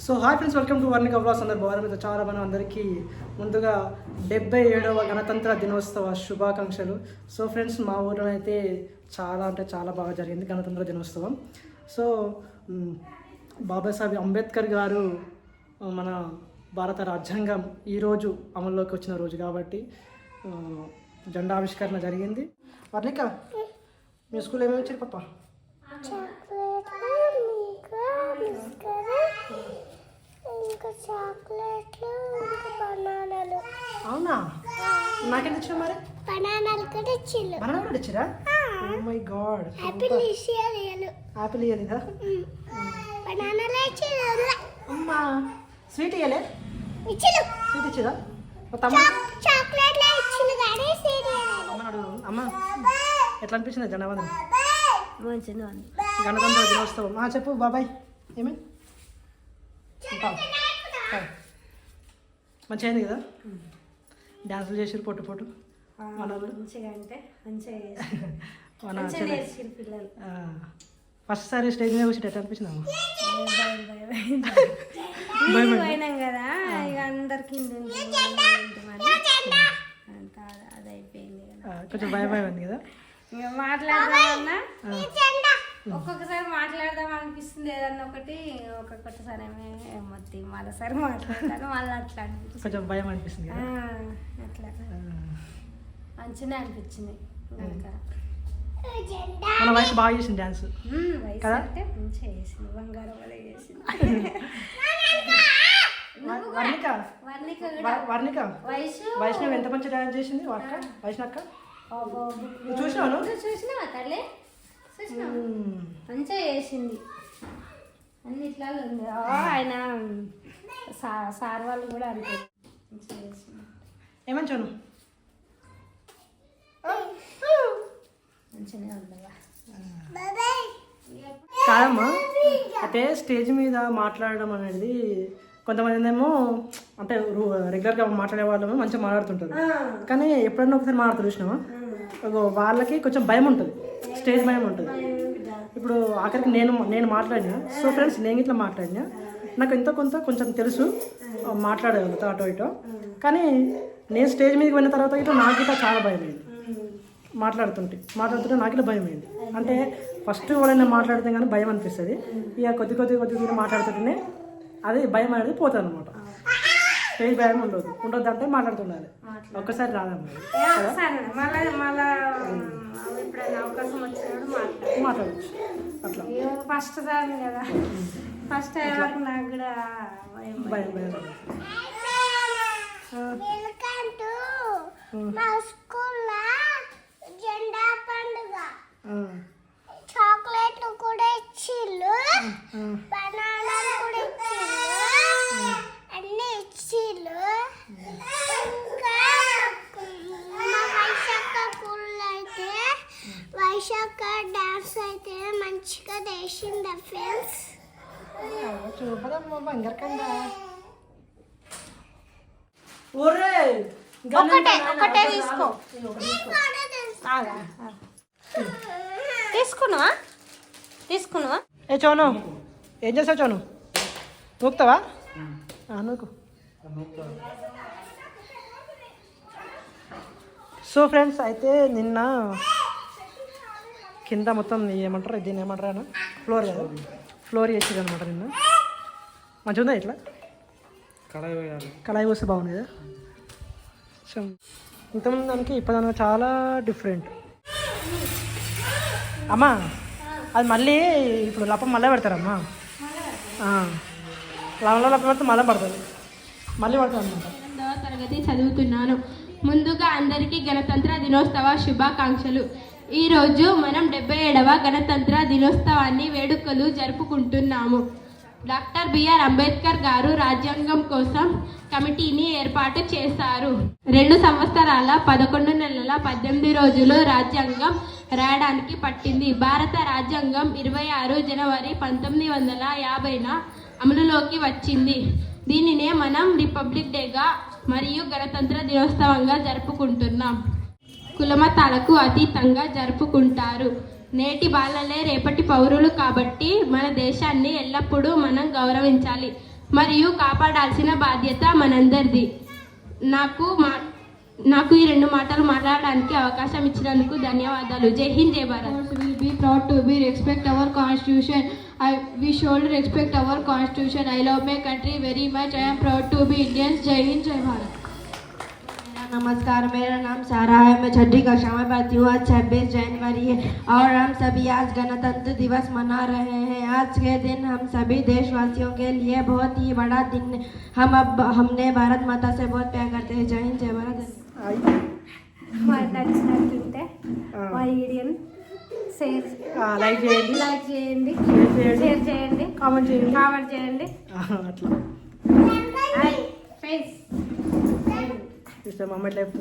So hi friends, welcome to Varnika vlogs. అందరు బాగా మీద చాలా మనం అందరికీ ముందుగా 77వ గణతంత్ర దినోత్సవ శుభాకాంక్షలు. సో ఫ్రెండ్స్, మా ఊరిలో అయితే చాలా అంటే చాలా బాగా జరిగింది గణతంత్ర దినోత్సవం. సో బాబాసాహెబ్ అంబేద్కర్ గారు మన భారత రాజ్యాంగం ఈరోజు అమల్లోకి వచ్చిన రోజు కాబట్టి జెండా ఆవిష్కరణ జరిగింది. వర్ణిక, మీ స్కూల్ ఏమేమి వచ్చారు పాప? అవునా, నాకెంత ఇచ్చిన మరి? బనానాలు కూడా ఇచ్చిరా? ఓ మై గాడ్, యాపిల్ ఇవ్వలేదా? అమ్మా, స్వీట్ ఇవ్వలే? స్వీట్ ఇచ్చిరా? అమ్మ ఎట్లా అనిపించింది జనవరం గణతంత్ర దినోత్సవం? చెప్పు బాబాయ్, ఏమి మంచిగా అయింది కదా? డ్యాన్సులు చేసారు పొట్టు పొట్టు మన ఫస్ట్ సారి స్టేజ్ మీద కూర్చుంటే ఎట్లా అనిపించింది? పోయినాం కదా ఇక అందరికి అది అయిపోయింది. కొంచెం భయం భయం ఉంది కదా? మాట్లాడదామన్నా ఒక్కొక్కసారి మాట్లాడదాం అనిపిస్తుంది, ఏదన్నా ఒక్కొక్కసారి మొత్తం మరోసారి మాట్లాడతాను, మళ్ళీ అట్లా కొంచెం భయం అనిపిస్తుంది అట్లా మంచిగా అనిపించింది. మన వయసు బాగా చేసింది డాన్స్ కదా? మంచిగా చేసింది, బంగారం వల్ల చేసింది. వర్ణిక వైష్ణవి ఎంత మంచి డాన్స్ చేసింది అక్క, వైష్ణక్క. చూసినాను, చూసినావా తల్లి? మంచిగా చేసింది అన్ని ఇట్లా ఉంది. ఆయన సార్ వాళ్ళు కూడా అంతే మంచిగా చేసింది. ఏమని చూను మంచిగానే ఉందా? కాదమ్మా, అయితే స్టేజ్ మీద మాట్లాడడం అనేది కొంతమంది ఏమో అంటే రెగ్యులర్గా మాట్లాడే వాళ్ళు మంచిగా మాట్లాడుతుంటారు, కానీ ఎప్పుడన్నా ఒకసారి మాట్లాడుతూ చూసినావా వాళ్ళకి కొంచెం భయం ఉంటుంది, స్టేజ్ భయం ఉంటుంది. ఇప్పుడు ఆఖరికి నేను మాట్లాడినా. సో ఫ్రెండ్స్, నేను ఇట్లా మాట్లాడినా, నాకు ఎంతో కొంచెం తెలుసు మాట్లాడగలుగుతా అటో ఇటో, కానీ నేను స్టేజ్ మీదకి వెళ్ళిన తర్వాత ఇట్లా నాకు ఇట్లా చాలా భయం అయింది. మాట్లాడుతుంటే నాకు ఇట్లా భయం అయింది. అంటే ఫస్ట్ ఎవరైనా మాట్లాడితే కానీ భయం అనిపిస్తుంది, ఇక కొద్ది మాట్లాడుతుంటేనే అది భయం అనేది పోతుంది అనమాట. స్టేజ్ భయం ఉండొద్దు అంటే మాట్లాడుతుండాలి, ఒక్కసారి రాదమ్మా. మాట్లాడచ్చు అట్లా. ఫస్ట్ సార్ కదా, ఫస్ట్ నాకు కూడా భయం జెండా పండుగ చాక్లెట్లు కూడా ఇచ్చిళ్ళు, బనానాలు కూడా ఇచ్చిళ్ళు, అన్ని ఇచ్చిళ్ళు. ఇంకా మా వైశాఖ స్కూల్లో అయితే వైశాఖ డాన్స్ అయితే మంచిగా చేసింది ఫ్రెండ్స్. చూపదమ్మా బంగారకంగా. ఒకటే తీసుకో. తీసుకున్నావా? ఏ చోను, ఏం చేసావు చోను? నూకుతావా? నూకు. సో ఫ్రెండ్స్, అయితే నిన్న కింద మొత్తం ఏమంటారు, దీన్ని ఏమంటారు అన్న, ఫ్లోర్ వేసేది అనమాట. నిన్న మంచిగా ఉందా? ఇట్లా కళాయి పోస్తే బాగుంది కదా? ఇంతమంది దానికి ఇప్పుడు చాలా డిఫరెంట్. అమ్మా, అది మళ్ళీ ఇప్పుడు లప్ప మళ్ళీ పెడతారమ్మా. లప్ప పెడితే మళ్ళీ పడుతుంది, మళ్ళీ పడుతుంది అనమాట. 8వ తరగతి చదువుతున్నాను. ముందుగా అందరికీ గణతంత్ర దినోత్సవ శుభాకాంక్షలు. ఈరోజు మనం 77వ గణతంత్ర దినోత్సవాన్ని వేడుకలు జరుపుకుంటున్నాము. డాక్టర్ బిఆర్ అంబేద్కర్ గారు రాజ్యాంగం కోసం కమిటీని ఏర్పాటు చేశారు. 2 సంవత్సరాల 11 నెలల 18 రోజులు రాజ్యాంగం రాయడానికి పట్టింది. భారత రాజ్యాంగం 26 జనవరి 1950న అమలులోకి వచ్చింది. దీనినే మనం రిపబ్లిక్ డేగా మరియు గణతంత్ర దినోత్సవంగా జరుపుకుంటున్నాం. కులమతాలకు అతీతంగా జరుపుకుంటారు. నేటి బాలలే రేపటి పౌరులు కాబట్టి మన దేశాన్ని ఎల్లప్పుడూ మనం గౌరవించాలి. మరియు కాపాడాల్సిన బాధ్యత మనందరిది. నాకు ఈ 2 మాటలు మాట్లాడడానికి అవకాశం ఇచ్చినందుకు ధన్యవాదాలు. జై హింద్, జై Bharat. Will be proud to be respect our constitution. We should respect our constitution. I love my country very much. I am proud to be Indian. Jai Hind, Jai Bharat. नमस्कार, मेरा नाम सारा है। मैं 6ठी कक्षा में पढ़ती हूँ। आज 26 जनवरी है और हम सभी आज गणतंत्र दिवस मना रहे हैं। आज के दिन हम सभी देशवासियों के लिए बहुत ही बड़ा दिन है। हमने भारत माता से बहुत प्यार करते हैं। जय हिंद, जय भारत. మాకు నచ్చినట్టుంటే మా వీడియోని లైక్ చేయండి, లైక్ చేయండి, షేర్ షేర్ చేయండి, కామెంట్ చేయండి. కామెంట్ చేయండి. అట్లా ఫేస్ ఇష్టం అమ్మాయి లైఫ్